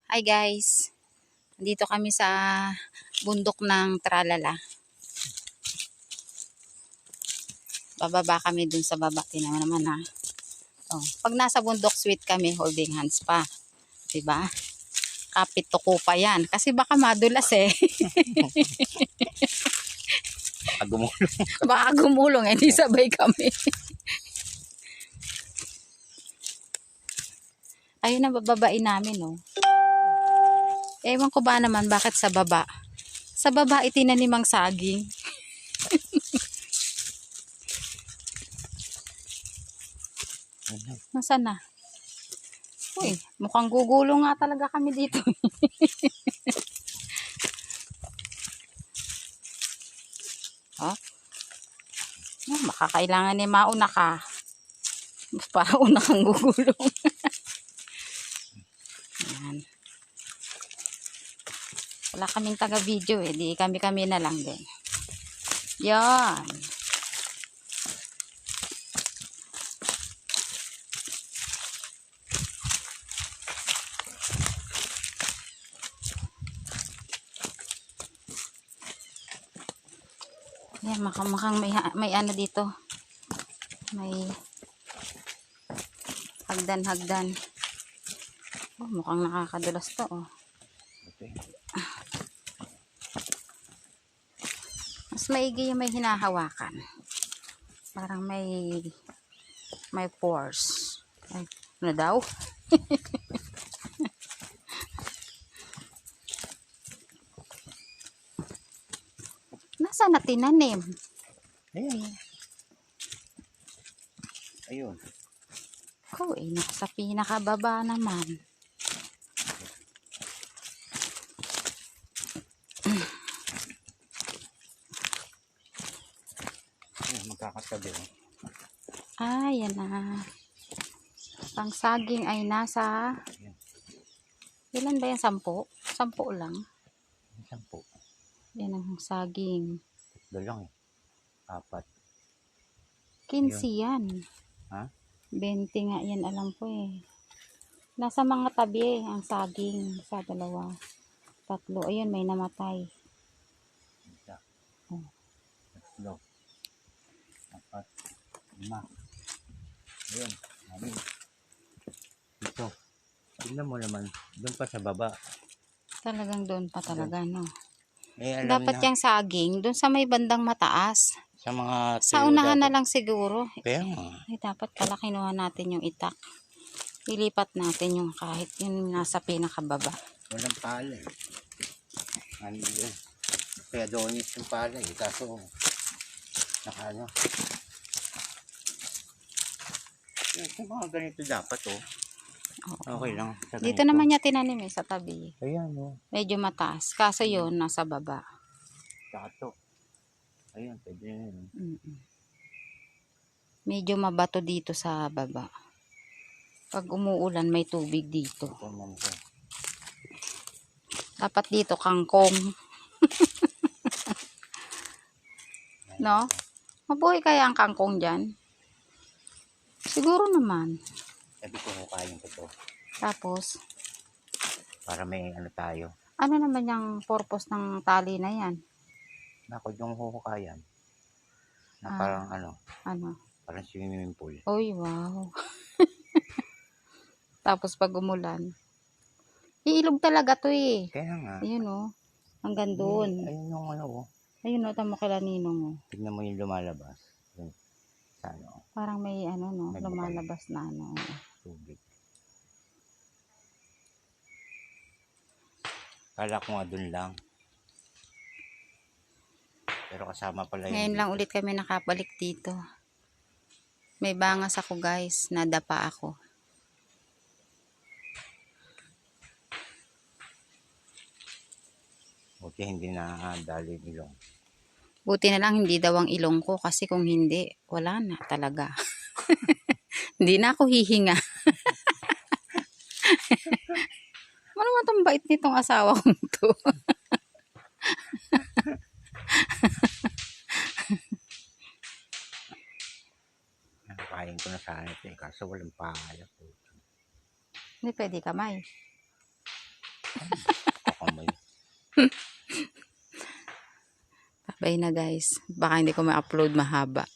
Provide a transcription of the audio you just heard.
Hi guys, dito kami sa bundok ng Tralala. Bababa kami dun sa baba. Tingnan mo naman ha. Oh, pag nasa bundok, sweet kami, holding hands pa. Diba? Kapit tuko pa yan. Kasi baka madulas eh. Baka gumulong. Baka gumulong eh. Di sabay kami. Ayun na bababain namin oh. Ewan ko ba naman bakit sa baba. Sa baba itinanimang saging. Nasaan na? Uy, mukhang gugulo nga talaga kami dito. Oh. Oh, makakailangan ni mauna ka. Para una kang gugulong. Ayan. Wala kaming taga-video eh. Di kami-kami na lang din. Yan. Yan, mukhang may ano dito. May hagdan-hagdan. Oh, mukhang nakakadulas to oh. Okay. Mas maigi yung may hinahawakan. Parang may force. Ay, ano daw? Nasaan na tinanim? Ayun. Ayun. Ko eh, nasa pinakababa naman. Ayun, magkakatabi. Ah, yan na. Pang saging ay nasa... Ilan ba yan? 10? 10 lang. 10. Yan ang saging. Tatlo lang eh. 4. 15 yan. Ha? 20 nga yan alam ko eh. Nasa mga tabi ang saging. Sa 2. 3. Ayun, may namatay. 1, 2, 3, 4, 5. Ayun. Amin. Ito. Tignan mo naman. Doon pa sa baba. Talagang doon pa talaga, no? Eh, alam Dapat na. yung saging, doon sa may bandang mataas. Sa mga Sa tuyo unahan na dapat. lang siguro. Kaya nga. Ay, dapat pala kinuha natin yung itak. Ilipat natin yung kahit yung nasa pinakababa. Walang pala eh. Ano yun? Kaya doon yung pala eh. Kaso, ano. Yung mga ganito dapat oh. Oo. Okay lang. Sa Dito ganito. naman niya tinanim eh, sa tabi. Ayan oh. Medyo mataas. Kaso yun, nasa baba. Tato. Ayun, pwede na yun. Medyo mabato dito sa baba. Pag umuulan, may tubig dito. Ito naman ko. Dapat dito, kangkong. No? Mabuhay kaya ang kangkong dyan? Siguro naman. Sabi ko hukayin ko to. Tapos, Para may ano tayo. ano naman yung purpose ng tali na yan? Nako yung huhukayan. Na Ah. parang ano. Ano? Parang swimming pool. Uy, wow. Tapos pag umulan, iilog talaga to eh. Kaya nga. Ayun oh. Hanggang doon. Ayun yung ano oh. Ayun oh, tamo kila ninong oh. Tignan mo yung lumalabas. Yung, sa ano. Parang may ano no, May lumalabas na ano. Tubig. Kala ko nga dun lang. Pero kasama pala yun. Ngayon lang ulit kami nakabalik dito. May bangas ako guys, nadapa ako. Buti hindi na dali ilong. Buti na lang hindi daw ang ilong ko kasi kung hindi, wala na talaga. Hindi na ako hihinga. Ano naman itong bait nitong asawa kong to? Nakain ko na sana ito eh. Kaso walang pala. Hindi pwede kamay. Bye na guys. Baka hindi ko ma-upload mahaba.